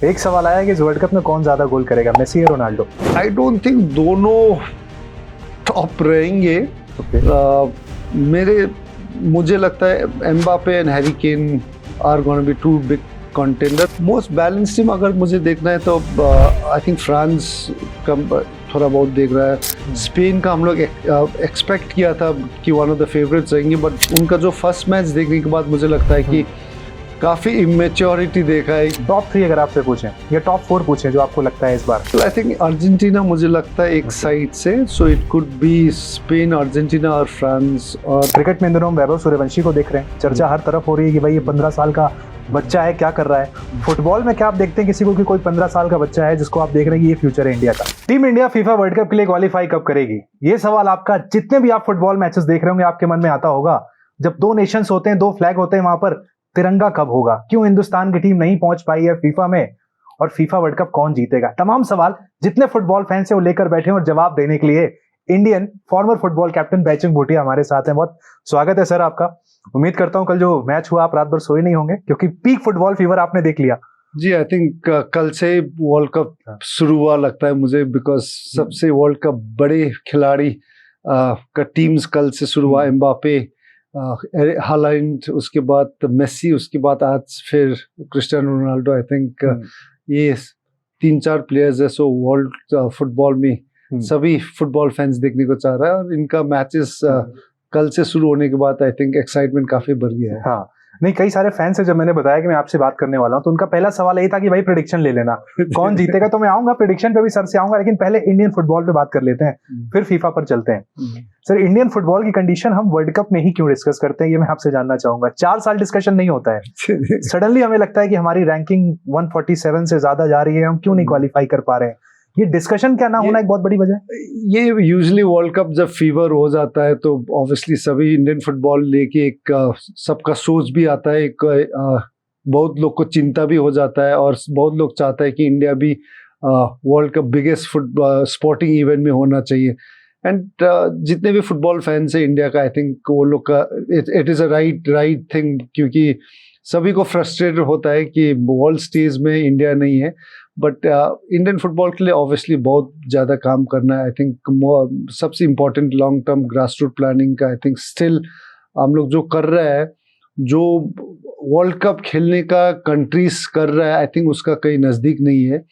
एक सवाल आया कि इस वर्ल्ड कप में कौन ज्यादा गोल करेगा, मेसी या रोनाल्डो? आई डोंट थिंक दोनों टॉप रहेंगे। मुझे लगता है Mbappe and Harry Kane are gonna be two big contender. Most balance team अगर मुझे देखना है तो आई थिंक फ्रांस का थोड़ा बहुत देख रहा है। स्पेन का हम लोग एक्सपेक्ट किया था कि वन ऑफ द फेवरेट्स रहेंगे, बट उनका जो फर्स्ट मैच देखने के बाद मुझे लगता है कि काफ़ी इमेच्योरिटी देखा है। टॉप 3 अगर आपसे पूछें या टॉप 4 पूछें जो आपको लगता है इस बार? आई थिंक अर्जेंटीना मुझे लगता है एक साइड से, so it could be Spain, Argentina और फ्रांस। और क्रिकेट में इन दिनों वैभव सूर्यवंशी को देख रहे हैं, चर्चा हर तरफ हो रही है कि भाई ये 15 साल का बच्चा है, क्या कर रहा है। फुटबॉल में क्या आप देखते हैं किसी को कि कोई 15 साल का बच्चा है जिसको आप देख रहे हैं कि ये फ्यूचर है इंडिया का? Team India FIFA world cup के लिए क्वालिफाई कब करेगी? ये सवाल आपका जितने भी आप फुटबॉल मैचेस देख रहे होंगे आपके मन में आता होगा। जब 2 नेशंस होते हैं, 2 फ्लैग होते हैं, वहां पर तिरंगा कब होगा? क्यों हिंदुस्तान की टीम नहीं पहुंच पाई है फीफा में? और फीफा वर्ल्ड कप कौन जीतेगा? तमाम सवाल जितने फुटबॉल फैंस है वो लेकर बैठे हैं और जवाब देने के लिए Indian former football captain Baichung Bhutia हमारे साथ हैं। बहुत स्वागत है सर आपका। उम्मीद करता हूं कल जो मैच हुआ आप रात भर सोए नहीं होंगे क्योंकि पीक फुटबॉल फीवर आपने देख लिया। जी, आई थिंक कल से वर्ल्ड कप शुरू हुआ लगता है मुझे, बिकॉज सबसे वर्ल्ड कप बड़े खिलाड़ी का टीम्स कल से शुरू हुआ। एम्बापे, हालैंड, उसके बाद मेसी, उसके बाद आज फिर क्रिस्टियानो रोनाल्डो। आई थिंक ये 3-4 प्लेयर्स है, सो वर्ल्ड फुटबॉल में सभी फुटबॉल फैंस देखने को चाह रहा है। और इनका मैचेस कल से शुरू होने के बाद आई थिंक एक्साइटमेंट काफी बढ़ गया है। हाँ, नहीं, कई सारे फैंस है, जब मैंने बताया कि मैं आपसे बात करने वाला हूं तो उनका पहला सवाल यही था कि भाई प्रेडिक्शन ले लेना कौन जीतेगा। तो मैं आऊंगा प्रेडिक्शन पे भी सर से आऊंगा, लेकिन पहले इंडियन फुटबॉल पे बात कर लेते हैं, फिर फीफा पर चलते हैं। सर, इंडियन फुटबॉल की कंडीशन हम वर्ल्ड कप में ही क्यों डिस्कस करते हैं, ये मैं आपसे जानना चाहूंगा। 4 साल डिस्कशन नहीं होता है, सडनली हमें लगता है कि हमारी रैंकिंग 147 से ज्यादा जा रही है, हम क्यों नहीं क्वालिफाई कर पा रहे हैं? ये डिस्कशन क्या ना होना एक बहुत बड़ी वजह है। ये यूजुअली वर्ल्ड कप जब फीवर हो जाता है तो ऑब्वियसली सभी इंडियन फुटबॉल लेके एक सबका सोच भी आता है, एक बहुत लोग को चिंता भी हो जाता है और बहुत लोग चाहता है कि इंडिया भी world cup biggest sporting event में होना चाहिए। एंड जितने भी फुटबॉल फैंस है इंडिया का, आई थिंक वो लोग का it is a right thing, क्योंकि सभी को फ्रस्ट्रेटेड होता है कि वर्ल्ड स्टेज में इंडिया नहीं है। बट इंडियन फुटबॉल के लिए ऑब्वियसली बहुत ज़्यादा काम करना है। आई थिंक सबसे important long term grass route planning का आई थिंक स्टिल हम लोग जो कर रहे हैं, जो वर्ल्ड कप खेलने का कंट्रीज कर रहा है, आई थिंक उसका कहीं नज़दीक नहीं है।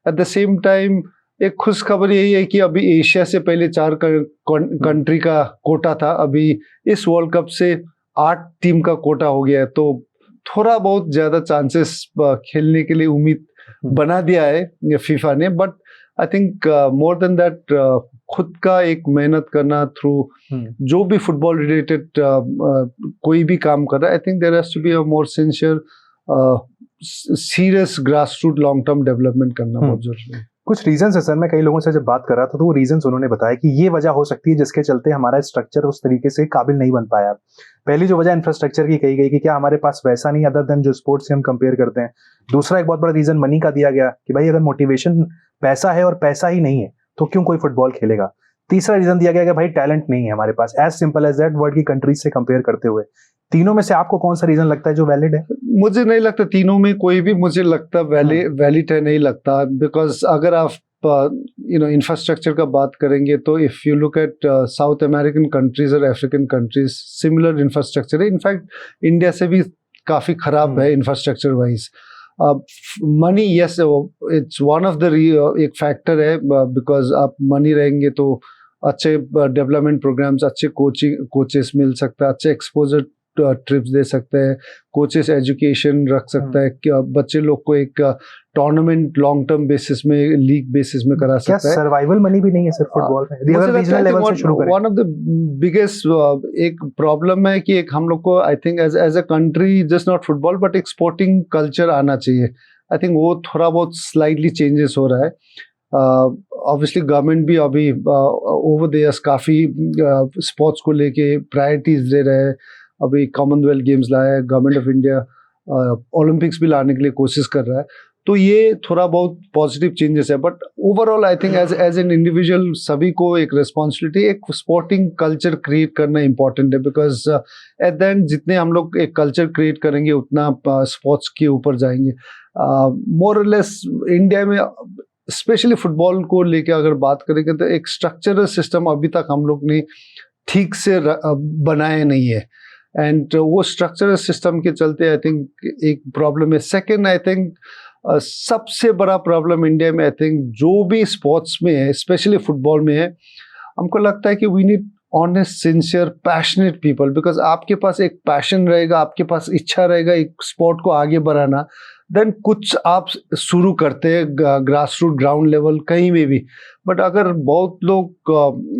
एट द सेम टाइम एक खुश खबर यही है कि अभी एशिया से पहले 4 कंट्री का कोटा था, अभी इस वर्ल्ड कप से 8 टीम का कोटा हो गया है। तो थोड़ा बहुत ज़्यादा चांसेस खेलने के लिए उम्मीद बना दिया है फीफा ने। But I think more than that खुद का एक मेहनत करना थ्रू जो भी फुटबॉल रिलेटेड कोई भी काम कर रहा है, I think there has to be a more sincere serious grass root long term development करना बहुत जरूरी है। कुछ रीजंस है सर, मैं कई लोगों से जब बात कर रहा था तो वो रीजंस उन्होंने बताया कि ये वजह हो सकती है जिसके चलते हमारा स्ट्रक्चर उस तरीके से काबिल नहीं बन पाया। पहली जो वजह इंफ्रास्ट्रक्चर की कही गई कि क्या हमारे पास वैसा नहीं, अदर देन जो स्पोर्ट्स से हम कंपेयर करते हैं। दूसरा एक बहुत बड़ा रीजन मनी का दिया गया कि भाई अगर मोटिवेशन पैसा है और पैसा ही नहीं है तो क्यों कोई फुटबॉल खेलेगा। तीसरा रीजन दिया गया कि भाई टैलेंट नहीं है हमारे पास, as simple as that, world की कंट्रीज से कंपेयर करते हुए। तीनों में से आपको कौन सा रीजन लगता है जो वैलिड है? मुझे नहीं लगता तीनों में कोई भी मुझे लगता वैलिड है, नहीं लगता। बिकॉज अगर आप इंफ्रास्ट्रक्चर का बात करेंगे तो if you look at south American countries और अफ्रीकन कंट्रीज, सिमिलर इंफ्रास्ट्रक्चर है। इनफैक्ट इंडिया से भी काफ़ी खराब है infrastructure wise. Money, yes, it's one of the एक फैक्टर है, बिकॉज आप मनी रहेंगे तो अच्छे डेवलपमेंट प्रोग्राम्स, अच्छे कोचेस मिल सकता है, अच्छे एक्सपोजर ट्रिप्स दे सकते हैं, कोचेस एजुकेशन रख सकता है, बच्चे लोग को एक टूर्नामेंट लॉन्ग टर्म बेसिस में, लीग बेसिस में करा सकता है। सर्वाइवल मनी भी नहीं है सिर्फ फुटबॉल में, रीजनल लेवल से शुरू करें। वन ऑफ द बिगेस्ट एक प्रॉब्लम है कि एक हम लोग को I think as a country, just not football but एक स्पोर्टिंग कल्चर आना चाहिए। आई थिंक वो थोड़ा बहुत स्लाइटली चेंजेस हो रहा है। ऑब्वियसली गवर्नमेंट भी अभी ओवर द इयर्स काफ़ी स्पोर्ट्स को लेके प्रायोरिटीज दे रहे हैं। अभी कॉमनवेल्थ गेम्स लाया है गवर्नमेंट ऑफ इंडिया, ओलंपिक्स भी लाने के लिए कोशिश कर रहा है। तो ये थोड़ा बहुत पॉजिटिव चेंजेस है। But overall I think as an individual सभी को एक रिस्पॉन्सिबिलिटी, एक स्पोर्टिंग कल्चर क्रिएट करना इंपॉर्टेंट है। बिकॉज एट द एंड जितने हम लोग एक कल्चर क्रिएट करेंगे उतना स्पोर्ट्स के ऊपर जाएंगे। मोर और लेस इंडिया में स्पेशली फुटबॉल को लेके अगर बात करेंगे तो एक स्ट्रक्चरल सिस्टम अभी तक हम लोग ने ठीक से बनाया नहीं है, एंड वो स्ट्रक्चरल सिस्टम के चलते आई थिंक एक प्रॉब्लम है. सेकेंड, आई थिंक सबसे बड़ा प्रॉब्लम इंडिया में आई थिंक जो भी स्पोर्ट्स में है, स्पेशली फुटबॉल में है, हमको लगता है कि we need honest, sincere, passionate people. Because आपके पास एक पैशन रहेगा, आपके पास इच्छा रहेगा एक स्पोर्ट को आगे बढ़ाना, देन कुछ आप शुरू करते हैं ग्रास रूट, ग्राउंड लेवल, कहीं में भी. बट अगर बहुत लोग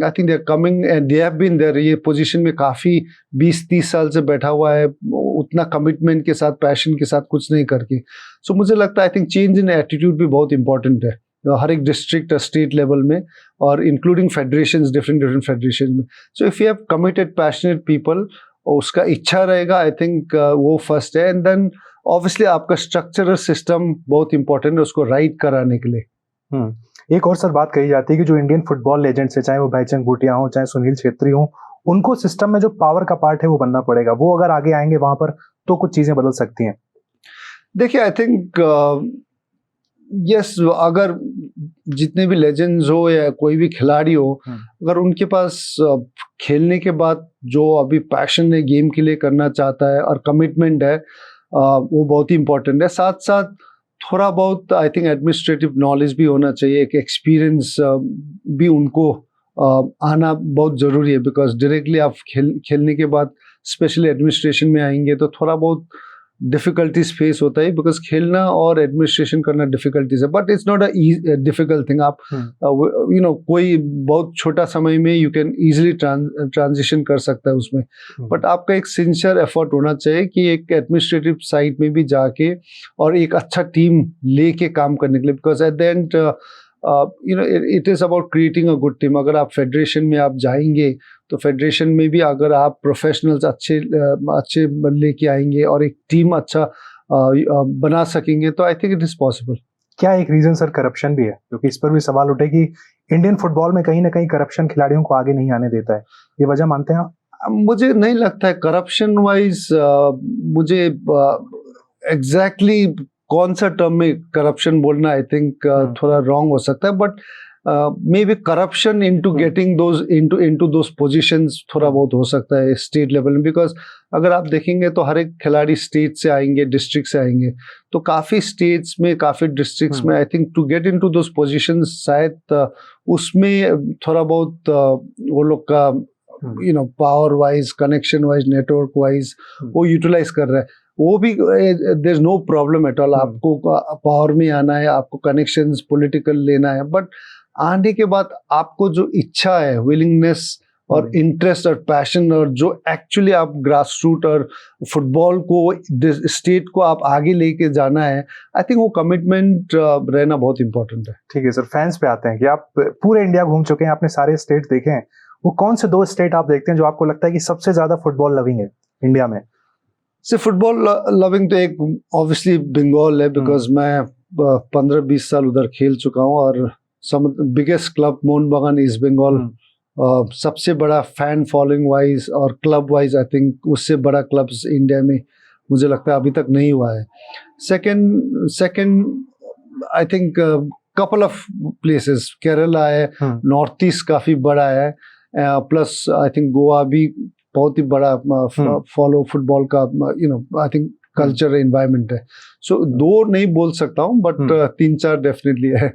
I think they are coming and they have been there, ये पोजीशन में काफ़ी 20-30 साल से बैठा हुआ है, उतना कमिटमेंट के साथ, पैशन के साथ कुछ नहीं करके. सो मुझे लगता है I think change in attitude भी बहुत इंपॉर्टेंट है हर एक डिस्ट्रिक्ट, स्टेट लेवल में, और इंक्लूडिंग फेडरेशंस, डिफरेंट फेडरेशन में. So if you have committed, passionate people, उसका इच्छा रहेगा, आई थिंक वो फर्स्ट है. एंड देन ऑब्वियसली आपका स्ट्रक्चरल सिस्टम बहुत इंपॉर्टेंट है उसको राइट कराने के लिए. एक और सर बात कही जाती है कि जो इंडियन फुटबॉल लेजेंड्स है, चाहे वो भाईचुंग भूटिया हो, चाहे सुनील छेत्री हो, उनको सिस्टम में जो पावर का पार्ट है वो बनना पड़ेगा. वो अगर आगे आएंगे वहां पर तो कुछ चीजें बदल सकती हैं. देखिए, आई थिंक यस, अगर जितने भी लेजेंड्स हो या कोई भी खिलाड़ी हो, अगर उनके पास खेलने के बाद जो अभी पैशन है गेम के लिए करना चाहता है और कमिटमेंट है, वो बहुत ही इंपॉर्टेंट है. साथ साथ थोड़ा बहुत आई थिंक एडमिनिस्ट्रेटिव नॉलेज भी होना चाहिए, एक एक्सपीरियंस भी उनको आना बहुत ज़रूरी है. बिकॉज डायरेक्टली आप खेलने के बाद स्पेशली एडमिनिस्ट्रेशन में आएंगे तो थोड़ा बहुत डिफिकल्टीज फेस होता है, बिकॉज खेलना और एडमिनिस्ट्रेशन करना डिफिकल्टीज है. But it's not a difficult thing. आप यू नो कोई बहुत छोटा समय में यू कैन इजीली ट्रांजिशन कर सकता है उसमें. बट आपका एक सिंसियर एफर्ट होना चाहिए कि एक एडमिनिस्ट्रेटिव साइड में भी जाके और एक अच्छा टीम लेके काम करने के लिए. Because at the and you know it is about creating a good team. अगर आप फेडरेशन में आप जाएंगे तो फेडरेशन में भी अगर आप प्रोफेशनल्स अच्छे लेके आएंगे और एक टीम अच्छा बना सकेंगे तो I think it is possible. क्या एक रीजन सर करप्शन भी है? क्योंकि इस पर भी सवाल उठे कि इंडियन फुटबॉल में कहीं ना कहीं करप्शन खिलाड़ियों को आगे नहीं आने देता है. ये वजह मानते हैं आप? मुझे नहीं लगता है करप्शन वाइज. मुझे एग्जैक्टली कौन सा टर्म में करप्शन बोलना आई थिंक थोड़ा रॉन्ग हो सकता है. But may be corruption into getting those into those positions थोड़ा बहुत हो सकता है स्टेट लेवल में. बिकॉज अगर आप देखेंगे तो हर एक खिलाड़ी स्टेट से आएंगे, डिस्ट्रिक्ट से आएंगे, तो काफ़ी स्टेट्स में, काफ़ी डिस्ट्रिक्ट्स में I think to get into those positions शायद उसमें थोड़ा बहुत वो लोग का you know power wise, connection wise, network wise वो यूटिलाइज कर रहा है. वो भी there is no problem at all. आपको पावर में आना है, आपको कनेक्शंस पॉलिटिकल लेना है, बट आने के बाद आपको जो इच्छा है, विलिंगनेस और इंटरेस्ट और पैशन, और जो एक्चुअली आप ग्रास रूट और फुटबॉल को, स्टेट को आप आगे लेके जाना है, आई थिंक वो कमिटमेंट रहना बहुत इंपॉर्टेंट है. ठीक है सर, फैंस पे आते हैं कि आप पूरे इंडिया घूम चुके हैं, आपने सारे स्टेट देखे हैं. वो कौन से 2 स्टेट आप देखते हैं जो आपको लगता है कि सबसे ज्यादा फुटबॉल लविंग है इंडिया में? सिर्फ फुटबॉल लविंग तो एक ऑब्वियसली बंगाल है, बिकॉज मैं 15-20 साल उधर खेल चुका हूँ, और बिगेस्ट क्लब मोहन बगान ईस्ट बंगाल, सबसे बड़ा फैन फॉलोइंग वाइज और क्लब वाइज आई थिंक उससे बड़ा क्लब्स इंडिया में मुझे लगता है अभी तक नहीं हुआ है. Second I think couple of places, Kerala है, नॉर्थ ईस्ट काफ़ी बड़ा है, प्लस आई थिंक गोवा भी बहुत ही बड़ा फॉलो फुटबॉल का you no I think culture environment है. सो 2 नहीं बोल सकता हूँ, बट 3-4 डेफिनेटली है.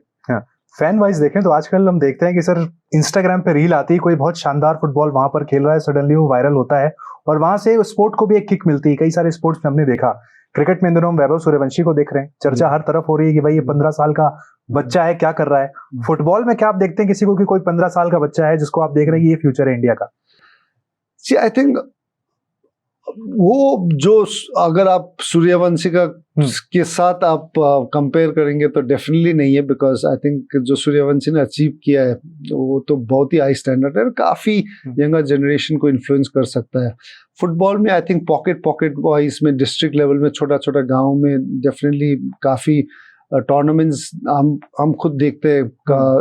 फैन वाइज देखें तो आजकल हम देखते हैं कि सर इंस्टाग्राम पे रील आती है, कोई बहुत शानदार फुटबॉल वहां पर खेल रहा है, सडनली वो वायरल होता है और वहां से स्पोर्ट को भी एक किक मिलती है. कई सारे स्पोर्ट्स में हमने देखा, क्रिकेट में इन दिनों हम वैभव सूर्यवंशी को देख रहे हैं, चर्चा हर तरफ हो रही है कि भाई ये 15 साल का बच्चा है, क्या कर रहा है. फुटबॉल में क्या आप देखते हैं किसी को कि कोई 15 साल का बच्चा है जिसको आप देख रहे हैं कि ये फ्यूचर है इंडिया का? See, I think वो जो अगर आप सूर्यवंशी का के साथ आप कंपेयर करेंगे तो डेफिनेटली नहीं है, बिकॉज आई थिंक जो सूर्यवंशी ने अचीव किया है वो तो बहुत ही हाई स्टैंडर्ड है, काफ़ी यंगर जनरेशन को इन्फ्लुएंस कर सकता है. फुटबॉल में आई थिंक पॉकेट वाइज में, डिस्ट्रिक्ट लेवल में, छोटा छोटा गाँव में डेफिनेटली काफ़ी टूर्नामेंट्स हम खुद देखते हैं.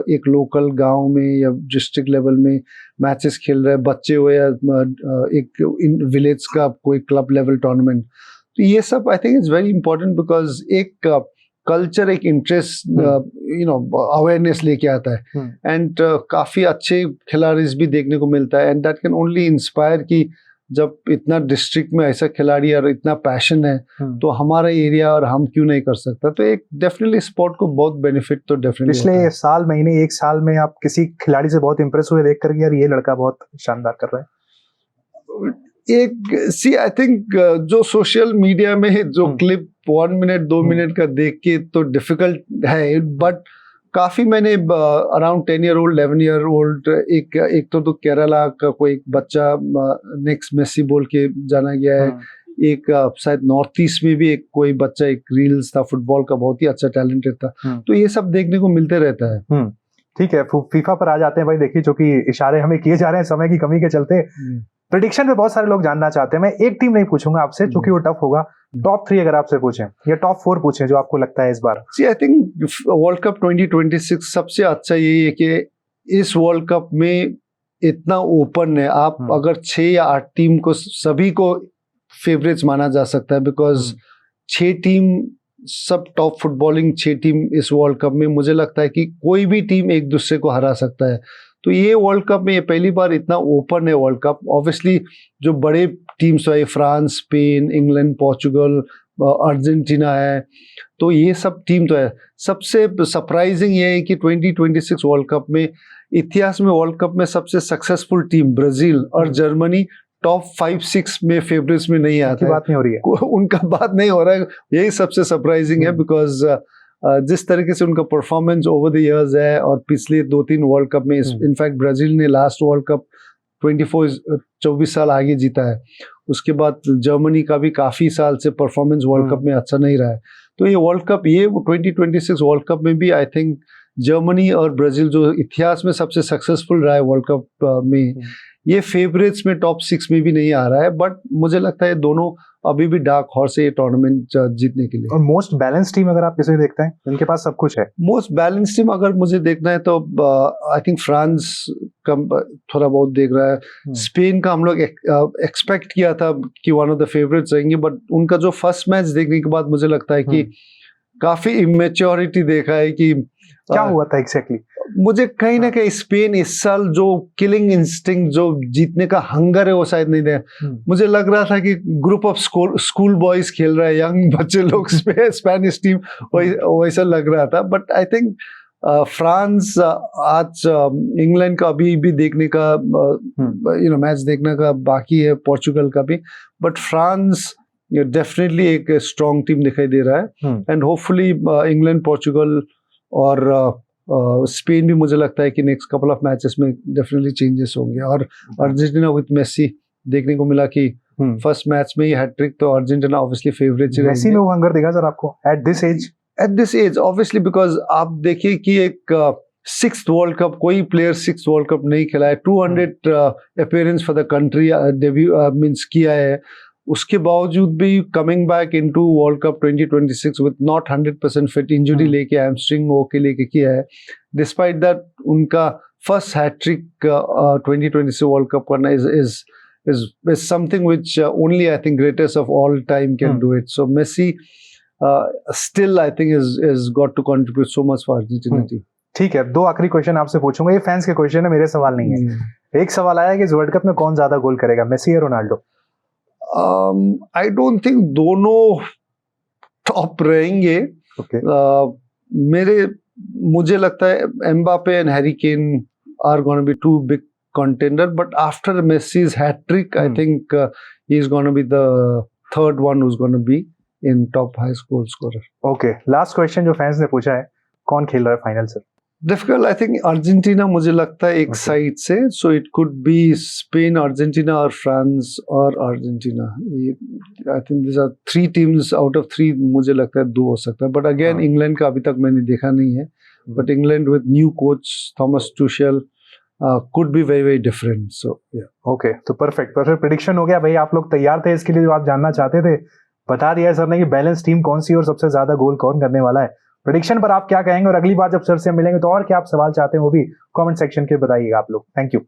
एक लोकल गांव में या डिस्ट्रिक्ट लेवल में मैचेस खेल रहे बच्चे हो, या एक विलेज का कोई क्लब लेवल टूर्नामेंट, तो ये सब I think is very important. Because एक कल्चर, एक इंटरेस्ट, अवेयरनेस लेके आता है। एंड काफी अच्छे खिलाड़ी भी देखने को मिलता है, and that can only inspire कि जब इतना डिस्ट्रिक्ट में ऐसा खिलाड़ी और इतना पैशन है तो हमारा एरिया और हम क्यों नहीं कर सकता। तो एक डेफिनेटली स्पोर्ट को बहुत बेनिफिट तो डेफिनेटली पिछले साल महीने एक साल में आप किसी खिलाड़ी से बहुत इंप्रेस हुए देख कर यार ये लड़का बहुत शानदार कर रहा है? एक आई थिंक जो सोशल मीडिया में जो क्लिप 1 मिनट 2 मिनट का देख के तो डिफिकल्ट है, बट काफी मैंने around 10 year old 11 year old एक तो केरला का कोई एक बच्चा नेक्स्ट मेसी बोल के जाना गया है, एक शायद नॉर्थ ईस्ट में भी एक कोई बच्चा, एक रील्स था फुटबॉल का, बहुत ही अच्छा टैलेंटेड था। तो ये सब देखने को मिलते रहता है। ठीक है, फीफा पर आ जाते हैं भाई। देखिए जो कि इशारे हमें किए जा रहे हैं समय की कमी के चलते, प्रेडिक्शन पे बहुत सारे लोग जानना चाहते हैं। मैं एक टीम नहीं पूछूंगा आपसे क्योंकि वो टफ होगा। टॉप 3 अगर आपसे पूछें या टॉप 4 पूछें जो आपको लगता है इस बार। आई थिंक वर्ल्ड कप 2026 सबसे अच्छा यही है कि इस वर्ल्ड कप में इतना ओपन है। आप अगर 6 या 8 टीम को सभी को फेवरेट्स माना जा सकता है, बिकॉज 6 टीम सब टॉप फुटबॉलिंग 6 टीम इस वर्ल्ड कप में, मुझे लगता है कि कोई भी टीम एक दूसरे को हरा सकता है। तो ये वर्ल्ड कप में ये पहली बार इतना ओपन है वर्ल्ड कप। ऑब्वियसली जो बड़े टीम्स है, France, Spain, England, Portugal, Argentina है, तो ये सब टीम तो है। सबसे सरप्राइजिंग ये है कि 2026 वर्ल्ड कप में इतिहास में वर्ल्ड कप में सबसे सक्सेसफुल टीम ब्राजील और जर्मनी टॉप 5-6 में फेवरेट्स में नहीं आता है। बात नहीं हो रही है, उनका बात नहीं हो रहा है। यही सबसे सरप्राइजिंग है, बिकॉज जिस तरीके से उनका परफॉर्मेंस ओवर द इयर्स है और पिछले 2-3 वर्ल्ड कप में, इनफैक्ट ब्राजील ने लास्ट वर्ल्ड कप 24 साल आगे जीता है। उसके बाद जर्मनी का भी काफी साल से परफॉर्मेंस वर्ल्ड कप में अच्छा नहीं रहा है। तो ये वर्ल्ड कप, ये 2026 वर्ल्ड कप में भी आई थिंक जर्मनी और ब्राजील जो इतिहास में सबसे सक्सेसफुल रहा है वर्ल्ड कप में, ये फेवरेट्स में टॉप 6 में भी नहीं आ रहा है। बट मुझे लगता है दोनों अभी भी डार्क हॉर्स है ये टूर्नामेंट जीतने के लिए। और मोस्ट बैलेंस टीम अगर आप किसे देखते हैं, इनके पास सब कुछ है। मोस्ट बैलेंस टीम अगर मुझे देखना है तो आई थिंक फ्रांस का थोड़ा बहुत देख रहा है। स्पेन का हम लोग एक्सपेक्ट किया था कि वन ऑफ द फेवरेट्स रहेंगे, बट उनका जो फर्स्ट मैच देखने के बाद मुझे लगता है कि काफी इमेच्योरिटी देखा है कि क्या हुआ था एग्जैक्टली। मुझे कहीं ना कहीं स्पेन इस साल जो किलिंग इंस्टिंक्ट, जो जीतने का हंगर है, वो शायद नहीं दे। मुझे लग रहा था कि ग्रुप ऑफ स्कूल बॉयज खेल रहा है, यंग बच्चे लोग, स्पेनिश टीम वैसा लग रहा था। बट आई थिंक फ्रांस आज इंग्लैंड का अभी भी देखने का मैच देखने का बाकी है, पोर्चुगल का भी, बट फ्रांस डेफिनेटली एक स्ट्रॉन्ग टीम दिखाई दे रहा है। एंड होपफुली इंग्लैंड, पोर्चुगल और स्पेन भी मुझे लगता है कि नेक्स्ट कपल ऑफ मैचेस में डेफिनेटली चेंजेस होंगे। और अर्जेंटीना विद मेसी देखने को मिला कि फर्स्ट मैच में ही हैट्रिक, तो अर्जेंटीना ऑब्वियसली फेवरेट है। मेसी में वो हंगर देखा सर आपको at this age obviously, because आप देखिए कि एक 6th वर्ल्ड कप, कोई प्लेयर 6th वर्ल्ड कप नहीं खेला है। 200 appearance for the country debut means किया है। उसके बावजूद भी coming back into world cup 2026 with not 100% fit, injury लेके हैमस्ट्रिंग होके लेके किया है। डिस्पाइट दैट उनका फर्स्ट हैट्रिक 2026 वर्ल्ड कप करना is something which only I think greatest of all time can do it. So Messi still I think is got to contribute so much for Argentina team. ठीक है, 2 आखिरी question आपसे पूछूंगा। ये fans के question है, मेरे सवाल नहीं है। एक सवाल आया कि इस वर्ल्ड कप में कौन ज्यादा गोल करेगा, मेसी या रोनाल्डो? आई डोंट थिंक दोनों टॉप रहेंगे। मुझे लगता है Mbappe and Harry Kane are gonna be 2 big contender, but after Messi's hat trick, I think he's going to be the third one who's going to be in top high goal scorer. Okay, last question जो fans ने पूछा है, कौन खेल रहा है final sir? Difficult, I think Argentina मुझे लगता है एक साइड से, so it could be Spain, Argentina और फ्रांस और Argentina. I think these are 3 teams out of 3 मुझे लगता है 2 हो सकता है, but again इंग्लैंड का अभी तक मैंने देखा नहीं है, but England with new coach Thomas Tuchel could be very very different. So yeah. Okay, तो perfect prediction हो गया भाई। आप लोग तैयार थे इसके लिए, जो आप जानना चाहते थे बता दिया सर ने कि बैलेंस टीम कौन सी और सबसे ज्यादा गोल कौन करने वाला है। प्रेडिक्शन पर आप क्या कहेंगे और अगली बार जब सर से मिलेंगे तो और क्या आप सवाल चाहते हैं वो भी कमेंट सेक्शन के बताइएगा आप लोग। Thank you.